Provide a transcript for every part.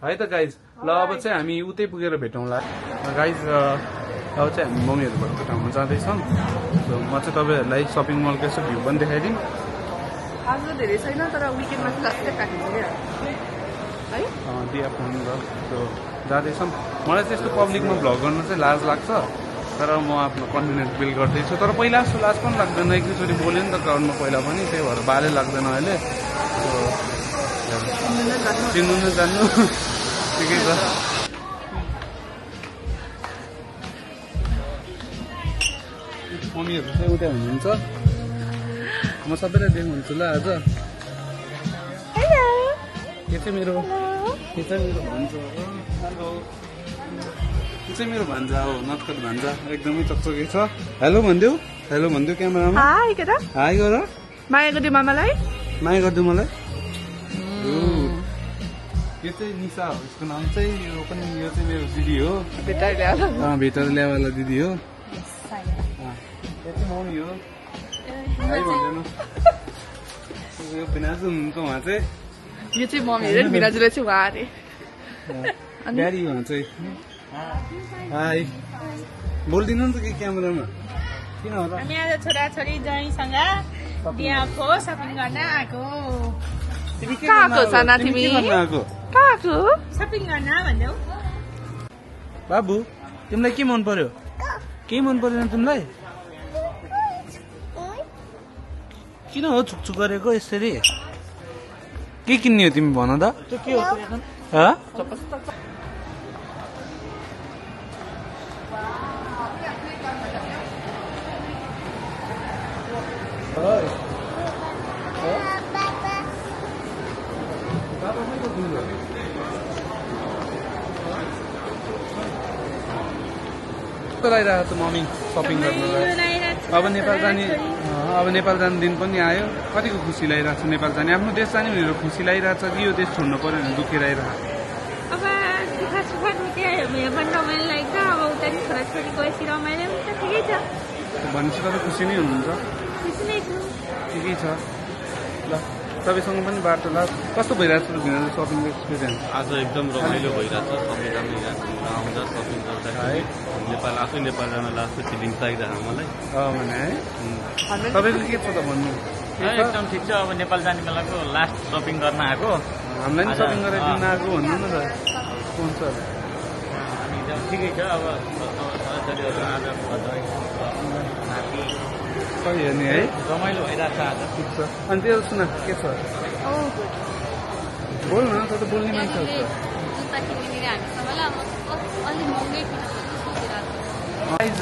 है त गाइज ल अब चाहिँ हामी उतै पुगेर भेटौँला गाइज अब चाहिँ हामी मम्मीहरू भएको ठाउँमा जाँदैछौँ सो म चाहिँ तपाईँहरूलाई सपिङ मलको यसो भ्यू पनि देखाइदिउँ आज धेरै छैन तर विकेन्डमा चाहिँ लास्टै प्याकेज है दिया फोन र त्यो जाँदैछौँ मलाई चाहिँ यस्तो पब्लिकमा भ्लग गर्न चाहिँ लाज लाग्छ तर म आफ्नो कन्फिडेन्स बिल्ड गर्दैछु तर पहिला जस्तो लाज पनि लाग्दैन एकैचोटि बोल्यो नि त ग्राउन्डमा पहिला पनि त्यही भएर बाले लाग्दैन अहिले चिन्नु न जान्नु ठिकै छ मम्मीहरू चाहिँ उता हुनुहुन्छ म सबैलाई देख्नुहुन्छ ल आज के चाहिँ मेरो भान्जा हो यो चाहिँ मेरो भान्जा हो नटकट भान्जा एकदमै चकचके छ हेलो भनिदेऊ क्यामेरामा हाई के त हाई गर माया गरिदियो मामालाई माया गरिदिऊ मलाई यो चाहिँ निशा हो यसको नाम चाहिँ यो चाहिँ मेरो दिदी हो भेटर ल्यावाला दिदी हो यो चाहिँ मम्मी हो हाई भन्दैन यो बिनाजु हुनुहुन्छ उहाँ चाहिँ यो चाहिँ मम्मी अरे बिनाजुले चाहिँ उहाँ अरे ड्याडी उहाँ चाहिँ हाई बोलिदिनु नि त कि क्यामेरामा किन होला हामी आज छोराछोरी ज्वाइँसँग बिहाको सपिङ गर्न आएको कहाँको साना तिमी कहाँको सपिङ गर्न भन्देऊ बाबु तिमीलाई के मन पर्यो केही मन परेन तिमीलाई किन हो छुकछुक गरेको यसरी के किन्ने हो तिमी भन त के हो लगाइरहेको छ मम्मी सपिङ गर्नलाई अब नेपाल जाने दिन पनि आयो कतिको खुसी लागिरहेको छ नेपाल जाने आफ्नो देश जाने भनेर खुसी लागिरहेको छ कि यो देश छोड्नु पर्यो भने दुखेर आइरहेको अब दुःख सुख पनि रमाइलो लाग्छ अब उता नि छोराछोरी गएपछि रमाइलो पनि त ठिकै छ भनेपछि तपाईँ खुसी नै हुनुहुन्छ खुसी नै छु ठिकै छ ल तपाईँसँग पनि वार्तालाप कस्तो भइरहेको छ भिनाजु सपिङ एक्सपिरियन्स आज एकदम रमाइलो भइरहेको छ सबैजना आउँदा सपिङ गर्दाखेरि नेपाल आफै नेपाल जान लाग्छ फिलिङ्स आइरहेको मलाई भने है तपाईँको के छ त भन्नु एकदम ठिक छ अब नेपाल जाने बेलाको लास्ट सपिङ गर्न आएको हामीलाई पनि सपिङ गरेर दिन आएको भन्नु न त हुन्छ ठिकै छ अब छोराछोरीहरू आज सही हो नि है रमाइलो भइरहेको छ आज ठिक छ अनि त्यो सुन के छ बोल न त बोल्ने मान्छे हो गाइज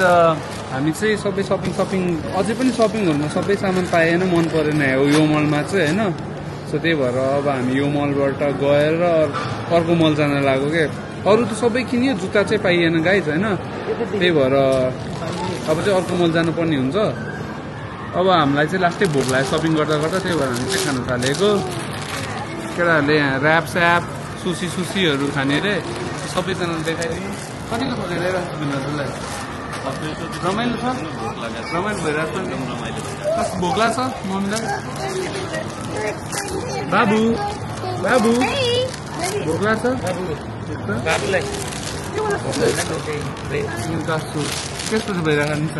हामी चाहिँ सबै सपिङ अझै पनि सपिङहरूमा सबै सामान पाएन मन परेन यो मलमा चाहिँ होइन सो त्यही भएर अब हामी यो मलबाट गएर अर्को मल जान लाग्यो क्या अरू त सबै किनियो जुत्ता चाहिँ पाइएन गाइज होइन त्यही भएर अब चाहिँ अर्को मल जानुपर्ने हुन्छ अब हामीलाई चाहिँ लास्टै भोक लाग्यो सपिङ गर्दा त्यही भएर हामी चाहिँ खान थालेको केटाहरूले यहाँ ऱ्याप स्याप सुसीहरू खाने अरे सबैजनाले देखाइदिनु कतिको खोजेर भिन्नलाई रमाइलो छ रमाइलो भइरहेको छ भोक लाग्छ मम्मीलाई बाबु भोक लाग्छ कस्तो छ भइरहेको नि त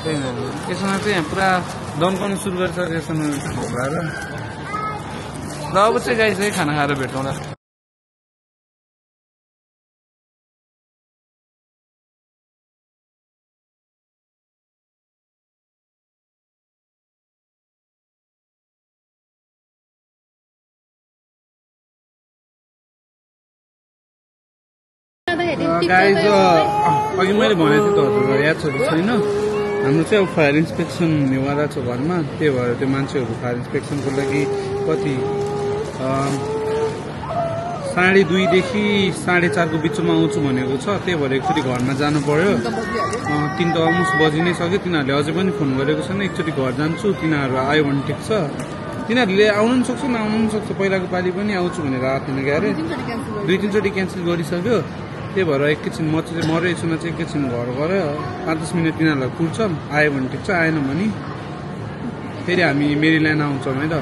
यसमा चाहिँ यहाँ पुरा दम्काउनु सुरु गर्छ यसमा भोक लागेर ल अब चाहिँ गाई चाहिँ खाना खाएर भेटौँला गाइज अघि मैले भनेको थिएँ त हजुरलाई याद छ कि छैन हाम्रो चाहिँ अब फायर इन्सपेक्सन हुनेवाला छ घरमा त्यही भएर त्यो मान्छेहरू फायर इन्सपेक्सनको लागि कति 2:30देखि 4:30को बिचमा आउँछु भनेको छ त्यही भएर एकचोटि घरमा जानु पर्यो 3 त अलमोस्ट बजी नै सक्यो तिनीहरूले अझै पनि फोन गरेको छैन एकचोटि घर जान्छु तिनीहरू आयो भने ठिक छ तिनीहरूले आउनु पनि सक्छ नआउनु पनि सक्छ पहिलाको पालि पनि आउँछु भनेर आएको थिएन क्यारे 2-3 चोटि क्यान्सल गरिसक्यो त्यही भएर एकैछिन म चाहिँ रहेछु चाहिँ एकैछिन घर गएर 5-10 मिनट तिनीहरूलाई कुर्छौँ आयो भने ठिक छ आएन भने फेरि हामी मेरील्यान्ड आउँछौँ है त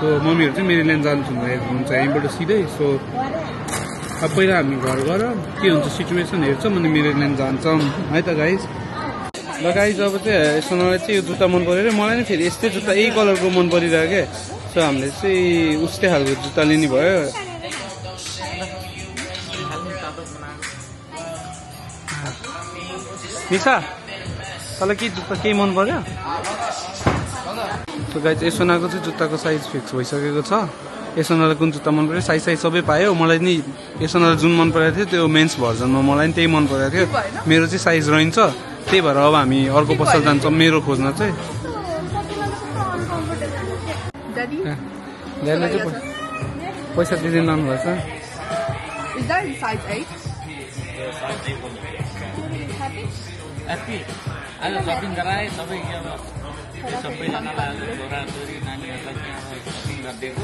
सो मम्मीहरू चाहिँ मेरील्यान्ड जानु भएको हुन्छ यहीँबाट सिधै। सो अब पहिला हामी घर गएर के हुन्छ सिचुएसन हेर्छौँ अनि मेरील्यान्ड जान्छौँ है त गाइज। ल गाइज अब चाहिँ यसोनालाई चाहिँ यो जुत्ता मन पऱ्यो र मलाई नै फेरि यस्तै जुत्ता यही कलरको मन परिरहेको क्या। सो हामीले चाहिँ उस्तै खालको जुत्ता लिने भयो। निशा तँलाई के जुत्ता केही मन पर्यो? सो गाइज यसोनाको चाहिँ जुत्ताको साइज फिक्स भइसकेको छ। यसोनालाई कुन जुत्ता मन पर्यो साइज सबै पायो। मलाई नि यसोनालाई जुन मन परेको थियो त्यो मेन्स भर्जनमा मलाई नि त्यही मन परेको थियो। मेरो चाहिँ साइज रहन्छ त्यही भएर अब हामी अर्को पसल जान्छौँ मेरो खोज्न चाहिँ। ड्याडीले चाहिँ पैसा दिँदैन लानुभएछ। आज सपिङ गराए सबै सबैजनालाई छोराछोरी नानीहरूलाई सपिङ गरिदिएको।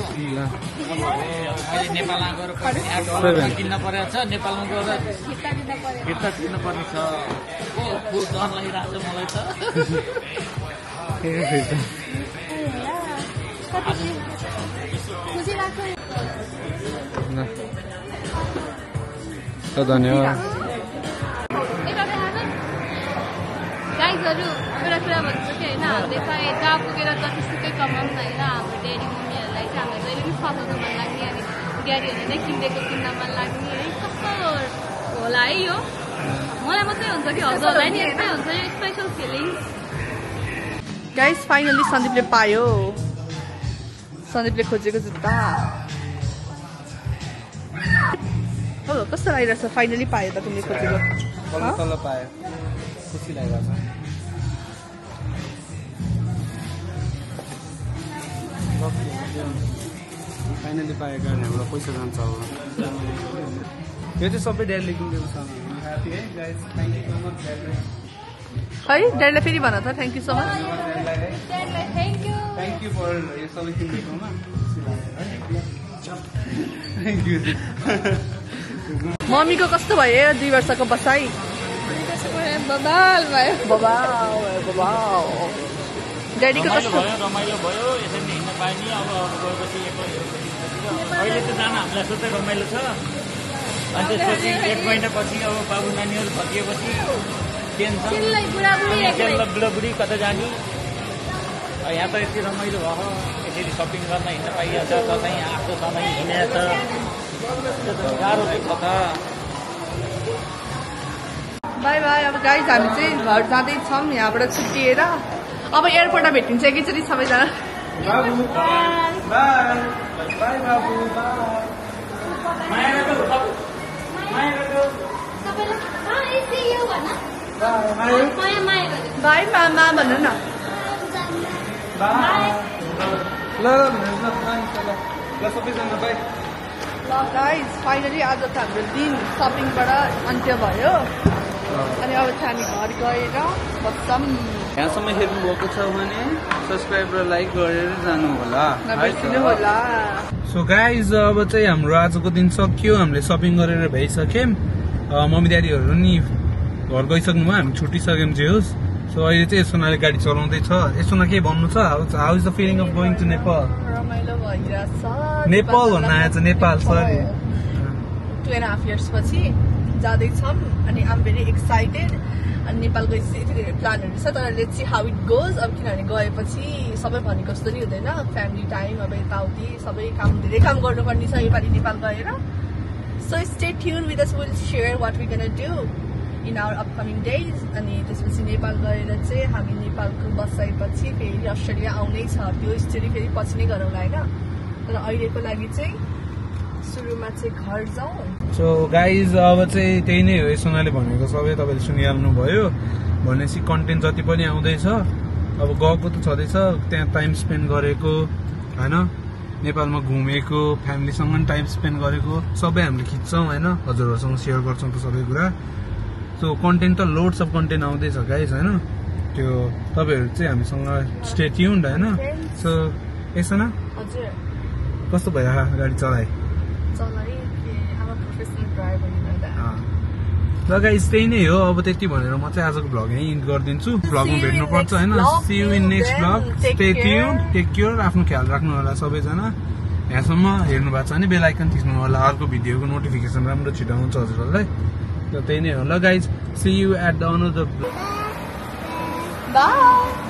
अहिले नेपालमा गएर किन्न परेको छ। नेपालमा गएर फिर्ता तिर्नु पर्ने छ। फुल डर लागिरहेको छ मलाई त। धन्यवाद। गाइजहरू एउटा कुरा भन्छु कि होइन, हामीले चाहिँ जहाँ पुगेर जतिसुकै कमाउँ न होइन, हाम्रो ड्याडी मम्मीहरूलाई चाहिँ हामीलाई जहिले पनि सजाउनु मन लाग्ने अनि ड्याडीहरूले नै किनिदिएको किन्न मन लाग्ने है। कस्तो होला है यो, मलाई मात्रै हुन्छ कि हजुरहरूलाई नि यस्तै हुन्छ यो स्पेसल फिलिङ्स। गाइस फाइनली सन्दीपले पायो, सन्दीपले खोजेको जुत्ता। हो कस्तो लागिरहेछ? फाइनली पायो त तिमीले खोजेको। तल पायो खुसी लागिरहेछ। फाइनली पाएको कारण हामीलाई पैसा जान्छ अब। यो चाहिँ सबै ड्याडीले किनिदिएको छ। ह्यापी है guys, thank you so much ड्याडीले। है ड्याडीलाई फेरि भन त thank you so much. Thank you for यो सबै किनिदिएकोमा। Thank you. मम्मीको कस्तो भयो 2 वर्षको बसाइ? बबाल भयो। ड्याडीको कस्तो? रमाइलो भयो। यसरी हिँड्न पाए नि अब गएपछि अहिले त जान हामीलाई सोध्दै रमाइलो छ। अनि त्यसपछि 1 महिनापछि अब बाबु नानीहरू फर्किएपछि टेन्सन बुढाबुढी कता जाने। यहाँ त यति रमाइलो भयो। यसरी सपिङ गर्न हिँड्न पाइहाल्छ। कतै आफ्नो समय हिँडेछ गाह्रो चाहिँ कता। By by. अब गाइस हामी चाहिँ घर जाँदैछौँ यहाँबाट छुट्टिएर। अब एयरपोर्टमा भेटिन्छ एकैचोटि सबैजना। बाई मामा भन्नु न। ल सबैजना बाई। ल गाइस फाइनली आज त हाम्रो दिन सपिङबाट अन्त्य भयो। अनि अब चाहिँ हामी घर गएर बस्छौँ। यहाँसम्म हेर्नु भएको छ भने सब्सक्राइब र लाइक गरेर जानु होला। नबिर्सिनु होला। सो गाइज अब चाहिँ हाम्रो आजको दिन सक्यो। हामीले सपिङ गरेर भइसक्यौँ। मम्मी ड्याडीहरू नि घर गइसक्नु भयो। हामी छुटिसक्यौँ जे होस्। सो अहिले चाहिँ यसोनाले गाडी चलाउँदैछ। यसोना के भन्नु छ? How is the feeling of going to Nepal? रमाइलो भइरहेछ। नेपाल भन्न आएछ, नेपाल सरी। 2.5 years पछि जाँदैछौँ अनि आम भेरी एक्साइटेड। अनि नेपाल गएपछि यति धेरै प्लानहरू छ तर let's see how it goes. अब किनभने गएपछि सबै भनेको जस्तो नि हुँदैन। फ्यामिली टाइम अब यताउति सबै काम धेरै काम गर्नुपर्ने छ योपालि नेपाल गएर। So stay tune with us, will share what we gonna do in our upcoming days. अनि त्यसपछि नेपाल गएर चाहिँ हामी नेपालको बसाइपछि फेरि अस्ट्रेलिया आउनै छ। त्यो स्टोरी फेरि पछि नै गरौँला होइन। तर अहिलेको लागि चाहिँ सुरुमा चाहिँ घर जाउँ। सो गाइज अब चाहिँ त्यही नै हो। यसोनाले भनेको सबै तपाईँले सुनिहाल्नु भयो। भनेपछि कन्टेन्ट जति पनि आउँदैछ अब गएको त छँदैछ। त्यहाँ टाइम स्पेन्ड गरेको होइन, नेपालमा घुमेको, फ्यामिलीसँग पनि टाइम स्पेन्ड गरेको सबै हामीले खिच्छौँ होइन। हजुरहरूसँग सेयर गर्छौँ त सबै कुरा। सो कन्टेन्ट त लोड्स अफ कन्टेन्ट आउँदैछ गाइज होइन। त्यो तपाईँहरू चाहिँ हामीसँग स्टे ट्युन्ड होइन। सो यसो न हजुर कस्तो भइरहेको गाडी चलाए? ल गाइस त्यही नै हो अब त्यति भनेर म चाहिँ आजको भ्लग यहीँ इन्ड गरिदिन्छु भ्लगमा भेट्नुपर्छ होइन see you in next vlog stay tune take care आफ्नो ख्याल राख्नु होला सबैजना यहाँसम्म हेर्नु भएको छ भने बेल आइकन थिच्नु होला अर्को भिडियोको नोटिफिकेसन राम्रो छिटो आउँछ हजुरहरूलाई र त्यही नै हो ल guys see you at the another by